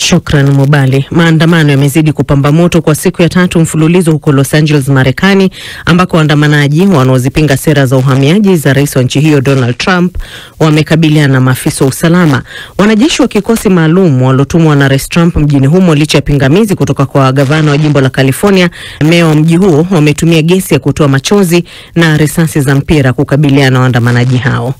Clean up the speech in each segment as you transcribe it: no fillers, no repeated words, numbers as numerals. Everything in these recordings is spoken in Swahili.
Shukran Mubali. Maandamano yamezidi kupamba moto kwa siku ya 3 mfululizo huko Los Angeles, Marekani, ambako waandamanaji wanaozipinga sera za uhamiaji za rais wa nchi hiyo Donald Trump wamekabiliana na maafisa wa usalama. Wanajeshi wa kikosi maalum waliotumwa na rais Trump mjini humo licha ya pingamizi kutoka kwa gavana wa jimbo la California, meya wa mji huo, wametumia gesi ya kutoa machozi na risasi za mpira kukabiliana na waandamanaji hao.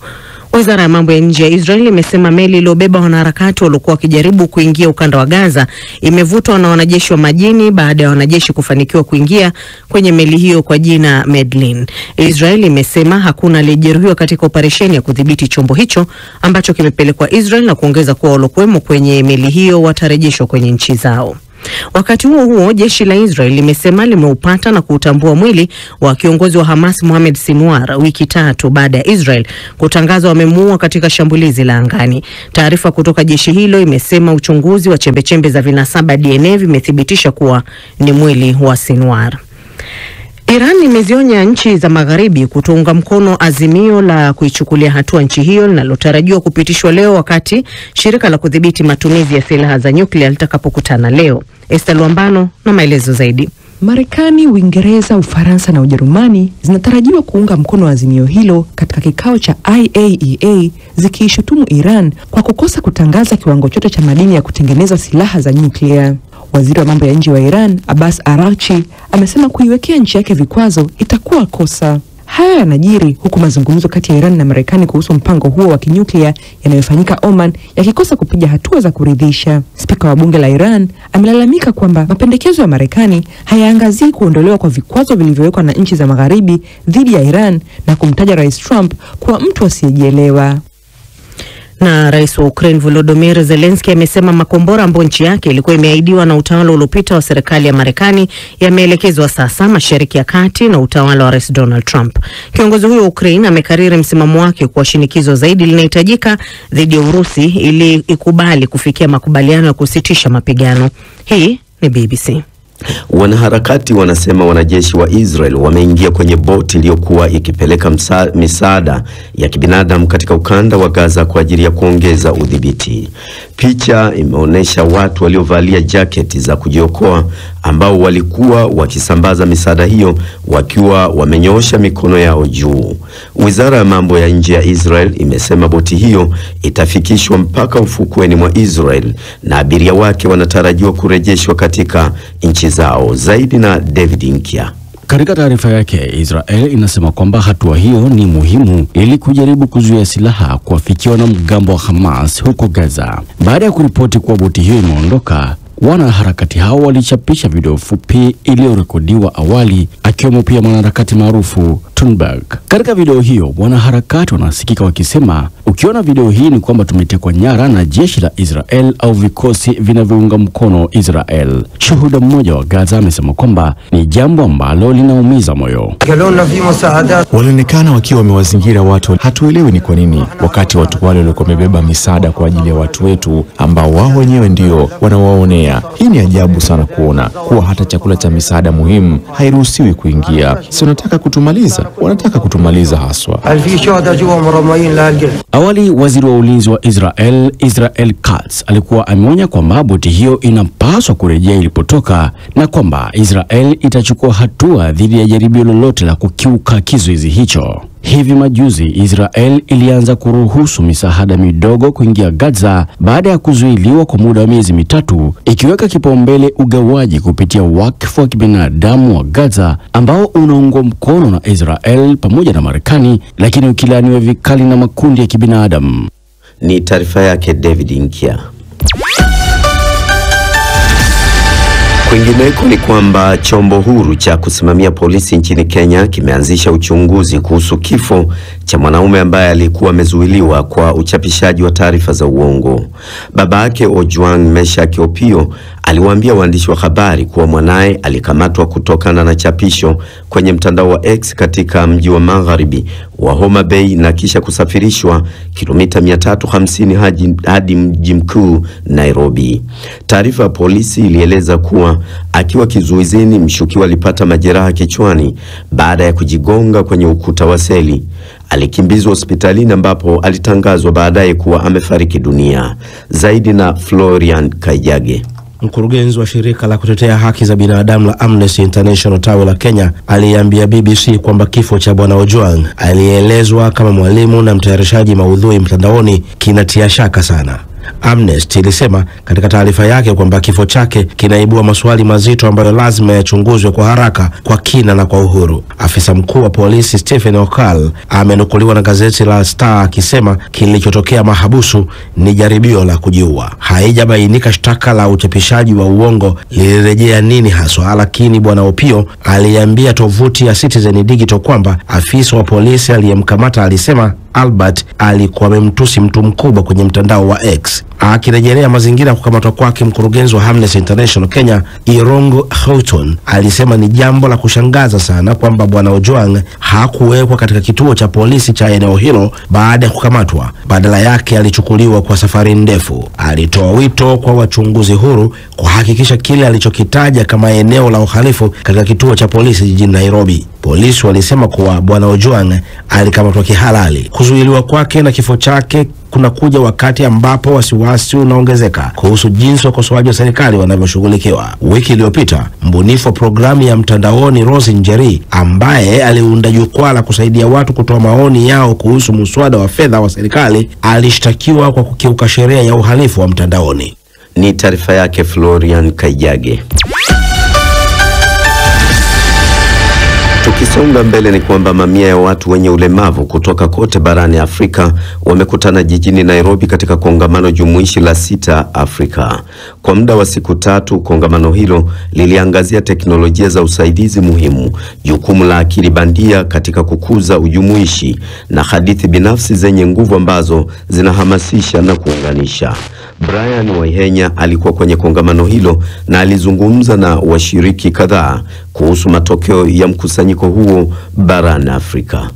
Wizara ya mambo ya nje ya Israel imesema meli iliyobeba wanaharakati waliokuwa wakijaribu kuingia ukanda wa Gaza imevutwa na wanajeshi wa majini baada ya wanajeshi kufanikiwa kuingia kwenye meli hiyo kwa jina Medlin. Israel imesema hakuna aliyejeruhiwa katika operesheni ya kudhibiti chombo hicho ambacho kimepelekwa Israel, na kuongeza kuwa waliokuwemo kwenye meli hiyo watarejeshwa kwenye nchi zao. Wakati huo huo, jeshi la Israel limesema limeupata na kuutambua mwili wa kiongozi wa Hamas Mohamed Sinwar wiki 3 baada ya Israel kutangaza wamemuua katika shambulizi la angani. Taarifa kutoka jeshi hilo imesema uchunguzi wa chembechembe za vinasaba DNA vimethibitisha kuwa ni mwili wa Sinwar. Iran imezionya nchi za magharibi kutounga mkono azimio la kuichukulia hatua nchi hiyo linalotarajiwa kupitishwa leo wakati shirika la kudhibiti matumizi ya silaha za nyuklia litakapokutana leo. Esther Luambano na maelezo zaidi. Marekani, Uingereza, Ufaransa na Ujerumani zinatarajiwa kuunga mkono azimio hilo katika kikao cha IAEA, zikiishutumu Iran kwa kukosa kutangaza kiwango chote cha madini ya kutengeneza silaha za nyuklia. Waziri wa mambo ya nje wa Iran, Abbas Araghchi, amesema kuiwekea nchi yake vikwazo itakuwa kosa. Haya yanajiri huku mazungumzo kati ya Iran na Marekani kuhusu mpango huo wa kinyuklia yanayofanyika Oman yakikosa kupiga hatua za kuridhisha. Spika wa bunge la Iran amelalamika kwamba mapendekezo ya Marekani hayaangazii kuondolewa kwa vikwazo vilivyowekwa na nchi za magharibi dhidi ya Iran na kumtaja Rais Trump kuwa mtu asiyejielewa. Na rais wa Ukraine Volodymyr Zelensky amesema makombora ambayo nchi yake ilikuwa imeahidiwa na utawala uliopita wa serikali ya Marekani yameelekezwa sasa Mashariki ya Kati na utawala wa rais Donald Trump. Kiongozi huyo wa Ukraine amekariri msimamo wake kwa shinikizo zaidi linahitajika dhidi ya Urusi ili ikubali kufikia makubaliano ya kusitisha mapigano. Hii ni BBC. Wanaharakati wanasema wanajeshi wa Israel wameingia kwenye boti iliyokuwa ikipeleka misaada ya kibinadamu katika ukanda wa Gaza kwa ajili ya kuongeza udhibiti. Picha imeonyesha watu waliovalia jaketi za kujiokoa ambao walikuwa wakisambaza misaada hiyo wakiwa wamenyoosha mikono yao juu. Wizara ya mambo ya nje ya Israel imesema boti hiyo itafikishwa mpaka ufukweni mwa Israel na abiria wake wanatarajiwa kurejeshwa katika nchi zao. Zaidi na David Inkia. Katika taarifa yake, Israel inasema kwamba hatua hiyo ni muhimu ili kujaribu kuzuia silaha kuafikiwa na mgambo wa Hamas huko Gaza. Baada ya kuripoti kuwa boti hiyo imeondoka, wanaharakati hao walichapisha video fupi iliyorekodiwa awali, akiwemo pia mwanaharakati maarufu Thunberg. Katika video hiyo, wanaharakati wanasikika wakisema, ukiona video hii ni kwamba tumetekwa nyara na jeshi la Israel au vikosi vinavyounga mkono Israel. Shuhuda mmoja wa Gaza amesema kwamba ni jambo ambalo linaumiza moyo. Walionekana wakiwa wamewazingira watu. Hatuelewi ni kwa nini, wakati watu wale walikuwa wamebeba misaada kwa ajili ya watu wetu ambao wao wenyewe ndio wanawaonea. Hii ni ajabu sana kuona kuwa hata chakula cha misaada muhimu hairuhusiwi kuingia. Si wanataka kutumaliza? Wanataka kutumaliza haswa. Awali, waziri wa ulinzi wa Israel Katz alikuwa ameonya kwamba boti hiyo inapaswa kurejea ilipotoka na kwamba Israel itachukua hatua dhidi ya jaribio lolote la kukiuka kizuizi hicho. Hivi majuzi Israel ilianza kuruhusu misaada midogo kuingia Gaza baada ya kuzuiliwa kwa muda wa miezi 3, ikiweka kipaumbele ugawaji kupitia wakfu wa kibinadamu wa Gaza ambao unaungwa mkono na Israel pamoja na Marekani, lakini ukilaaniwa vikali na makundi ya kibinadamu. Ni taarifa yake David Inkia. Kwingineko ni kwamba chombo huru cha kusimamia polisi nchini Kenya kimeanzisha uchunguzi kuhusu kifo cha mwanaume ambaye alikuwa amezuiliwa kwa uchapishaji wa taarifa za uongo. Baba yake Ojwang Meshaki Opio aliwaambia waandishi wa habari kuwa mwanae alikamatwa kutokana na chapisho kwenye mtandao wa X katika mji wa magharibi wa Homa Bay na kisha kusafirishwa kilomita 350 hadi mji mkuu Nairobi. Taarifa ya polisi ilieleza kuwa akiwa kizuizini, mshukiwa alipata majeraha kichwani baada ya kujigonga kwenye ukuta wa seli. Alikimbizwa hospitalini ambapo alitangazwa baadaye kuwa amefariki dunia. Zaidi na Florian Kaijage. Mkurugenzi wa shirika la kutetea haki za binadamu la Amnesty International tawi la Kenya aliambia BBC kwamba kifo cha Bwana Ojwang, alielezwa kama mwalimu na mtayarishaji maudhui mtandaoni, kinatia shaka sana. Amnesty ilisema katika taarifa yake kwamba kifo chake kinaibua maswali mazito ambayo lazima yachunguzwe kwa haraka, kwa kina na kwa uhuru. Afisa mkuu wa polisi Stephen Okal amenukuliwa na gazeti la Star akisema kilichotokea mahabusu ni jaribio la kujiua. Haijabainika shtaka la uchapishaji wa uongo lilirejea nini haswa, lakini Bwana Opio aliambia tovuti ya Citizen Digital kwamba afisa wa polisi aliyemkamata alisema Albert alikuwa amemtusi mtu mkubwa kwenye mtandao wa X. Akirejelea mazingira ya kukamatwa kwake, mkurugenzi wa Amnesty International Kenya Irungu Houghton alisema ni jambo la kushangaza sana kwamba Bwana Ojwang hakuwekwa katika kituo cha polisi cha eneo hilo baada ya kukamatwa. Badala yake alichukuliwa kwa safari ndefu. Alitoa wito kwa wachunguzi huru kuhakikisha kile alichokitaja kama eneo la uhalifu katika kituo cha polisi jijini Nairobi. Polisi walisema kuwa Bwana Ojwang alikamatwa kihalali. Kuzuiliwa kwake na kifo chake kunakuja wakati ambapo wasiwasi unaongezeka kuhusu jinsi wakosoaji wa serikali wanavyoshughulikiwa. Wiki iliyopita, mbunifu wa programu ya mtandaoni Rose Njeri, ambaye aliunda jukwaa la kusaidia watu kutoa maoni yao kuhusu muswada wa fedha wa serikali, alishtakiwa kwa kukiuka sheria ya uhalifu wa mtandaoni. Ni taarifa yake Florian Kaijage. Tukisonga mbele ni kwamba mamia ya watu wenye ulemavu kutoka kote barani Afrika wamekutana jijini Nairobi katika kongamano jumuishi la 6 Afrika. Kwa muda wa siku 3, kongamano hilo liliangazia teknolojia za usaidizi muhimu, jukumu la akili bandia katika kukuza ujumuishi na hadithi binafsi zenye nguvu ambazo zinahamasisha na kuunganisha. Brian Waihenya alikuwa kwenye kongamano hilo na alizungumza na washiriki kadhaa kuhusu matokeo ya mkusanyiko huo barani Afrika.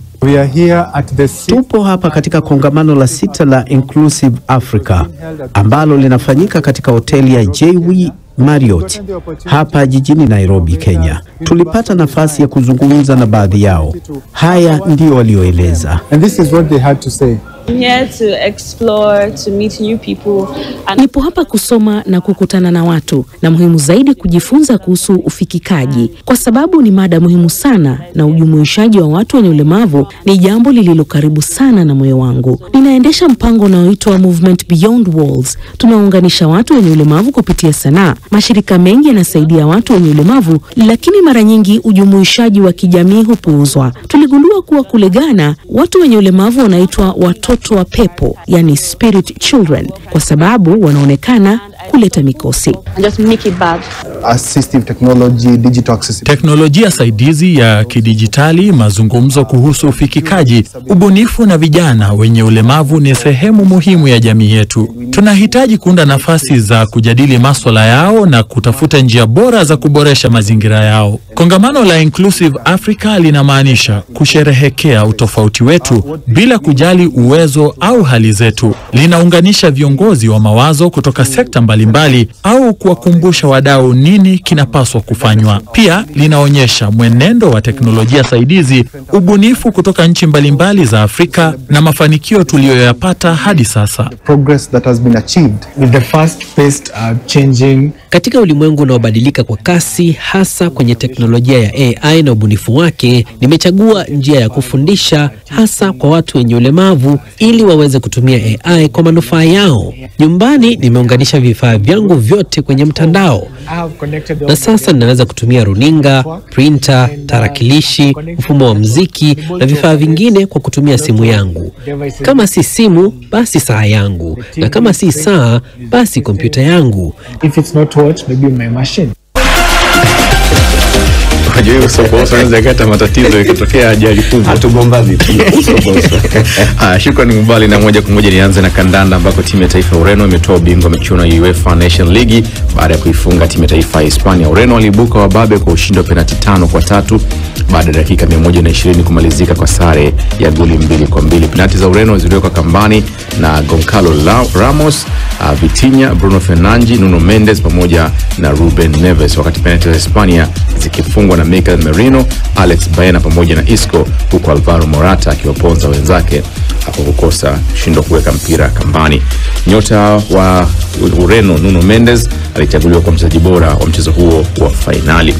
Tupo hapa katika kongamano la 6 la Inclusive Africa ambalo linafanyika katika hoteli ya JW Marriott hapa jijini Nairobi, Kenya. Tulipata nafasi ya kuzungumza na baadhi yao. Haya ndio walioeleza. Nipo hapa kusoma na kukutana na watu, na muhimu zaidi kujifunza kuhusu ufikikaji, kwa sababu ni mada muhimu sana, na ujumuishaji wa watu wenye ulemavu ni jambo lililo karibu sana na moyo wangu. Ninaendesha mpango unaoitwa Movement Beyond Walls. Tunaunganisha watu wenye ulemavu kupitia sanaa. Mashirika mengi yanasaidia watu wenye ulemavu, lakini mara nyingi ujumuishaji wa kijamii hupuuzwa. Tuligundua kuwa kule Ghana, watu wenye ulemavu wanaitwa watoto wa pepo, yani spirit children, kwa sababu wanaonekana kuleta mikosi. Teknolojia saidizi ya kidijitali, mazungumzo kuhusu ufikikaji, ubunifu na vijana wenye ulemavu ni sehemu muhimu ya jamii yetu. Tunahitaji kuunda nafasi za kujadili masuala yao na kutafuta njia bora za kuboresha mazingira yao. Kongamano la Inclusive Africa linamaanisha kusherehekea utofauti wetu bila kujali uwezo au hali zetu. Linaunganisha viongozi wa mawazo kutoka sekta mbalimbali au kuwakumbusha wadau nini kinapaswa kufanywa. Pia linaonyesha mwenendo wa teknolojia saidizi, ubunifu kutoka nchi mbalimbali za Afrika na mafanikio tuliyoyapata hadi sasa. Katika ulimwengu unaobadilika kwa kasi, hasa kwenye teknolojia ya AI na ubunifu wake, nimechagua njia ya kufundisha hasa kwa watu wenye ulemavu ili waweze kutumia AI kwa manufaa yao. Nyumbani nimeunganisha vifaa vyangu vyote kwenye mtandao, na sasa ninaweza kutumia runinga, printer, tarakilishi, mfumo wa muziki na vifaa vingine kwa kutumia simu yangu. Kama si simu, basi saa yangu, na kama si saa, basi kompyuta yangu. If it's not watch, maybe my machine. Unajua Soboso anaweza kata matatizo ikitokea ajali kubwa. Hatugomba vipi Soboso. Shukrani mbali, na moja kwa moja nianze na kandanda ambako timu ya taifa ya Ureno imetoa ubingwa michuano ya UEFA Nation League baada ya kuifunga timu ya taifa ya Hispania. Ureno waliibuka wababe kwa ushindi wa penalti 5-3 baada ya dakika 120 kumalizika kwa sare ya goli 2-2. Penalti za Ureno ziliwekwa kambani na Goncalo Ramos, Vitinha, Bruno Fernandes, Nuno Mendes pamoja na Ruben Neves, wakati penalti za Hispania zikifungwa na Mikel Merino, Alex Baena pamoja na Isco, huku Alvaro Morata akiwaponza wenzake hapo kukosa shindo kuweka mpira kambani. Nyota wa Ureno Nuno Mendes alichaguliwa kwa mchezaji bora wa mchezo huo wa fainali.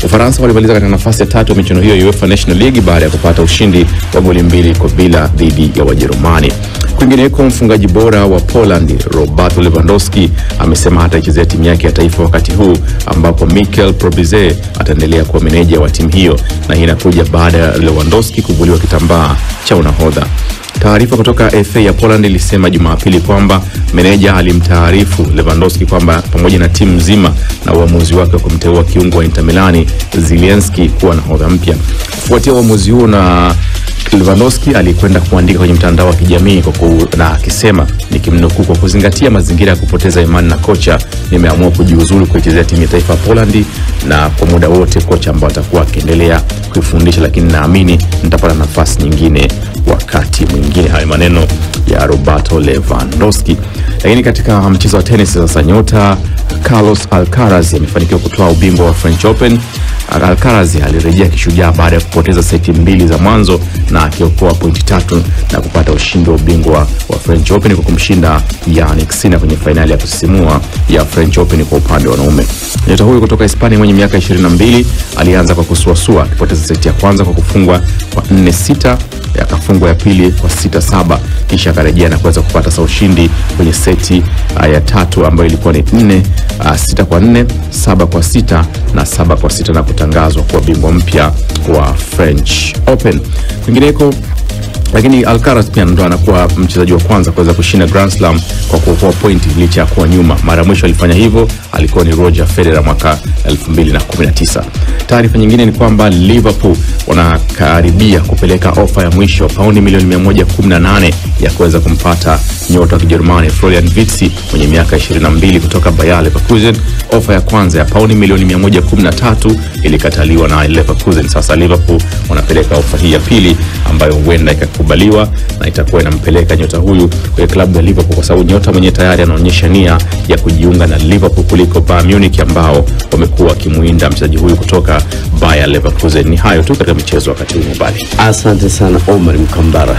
Ufaransa walimaliza katika nafasi ya 3 ya michuano hiyo ya UEFA National League baada ya kupata ushindi wa goli 2-0 dhidi ya Wajerumani. Kwingineko, mfungaji bora wa Poland Robert Lewandowski amesema hataichezea timu yake ya taifa wakati huu ambapo Mikel Probize ataendelea kuwa meneja wa timu hiyo, na hii inakuja baada ya Lewandowski kuvuliwa kitambaa cha unahodha. Taarifa kutoka FA ya Poland ilisema Jumapili kwamba meneja alimtaarifu Lewandowski kwamba pamoja na timu nzima na uamuzi wake wa kumteua kiungo wa Inter Milan Zielinski kuwa nahodha mpya. Kufuatia uamuzi huo, na Lewandowski alikwenda kuandika kwenye mtandao wa kijamii na akisema, nikimnukuu, kwa kuzingatia mazingira ya kupoteza imani na kocha, nimeamua kujiuzulu kuichezea timu ya taifa ya Poland, na kwa muda wote kocha ambaye atakuwa akiendelea kuifundisha, lakini naamini nitapata nafasi nyingine wakati mwingine. Hayo maneno ya Roberto Lewandowski. Lakini katika mchezo wa tennis sasa, nyota Carlos Alcaraz amefanikiwa kutoa ubingwa wa French Open. Alcaraz alirejea kishujaa baada ya kupoteza seti 2 za mwanzo na akiokoa pointi 3 na kupata ushindi wa ubingwa wa French Open kwa kumshinda Jannik Sinner kwenye fainali ya kusisimua ya French Open kwa upande wa wanaume. Nyota huyo kutoka Hispania mwenye miaka 22 alianza kwa kusuasua, akipoteza seti ya kwanza kwa kufungwa kwa 4-6, akafungwa ya pili kwa 6-7, kisha akarejea na kuweza kupata ushindi kwenye seti ya 3 ambayo ilikuwa ni 6-4, 7-6 na 7-6 na kutangazwa kuwa bingwa mpya wa French Open. Kwingineko, lakini Alcaraz pia ndo anakuwa mchezaji wa kwanza kuweza kushinda Grand Slam kwa kuokoa pointi licha ya kuwa nyuma. Mara mwisho alifanya hivyo alikuwa ni Roger Federer mwaka 2019. Taarifa nyingine ni kwamba Liverpool wanakaribia kupeleka ofa ya mwisho paundi milioni 118 ya kuweza kumpata nyota wa Kijerumani Florian Wirtz mwenye miaka 22 kutoka Bayer Leverkusen. Ofa ya kwanza ya paundi milioni 113 ilikataliwa na Leverkusen. Sasa Liverpool wanapeleka ofa hii ya pili ambayo huenda ikakubaliwa na itakuwa inampeleka nyota huyu kwenye klabu ya Liverpool, kwa sababu nyota mwenye tayari anaonyesha nia ya kujiunga na Liverpool kuliko Bayern Munich ambao wamekuwa wakimuinda mchezaji huyu kutoka Bayer Leverkusen. Ni hayo tu katika michezo wakati huu mbali. Asante sana Omar Mkambara.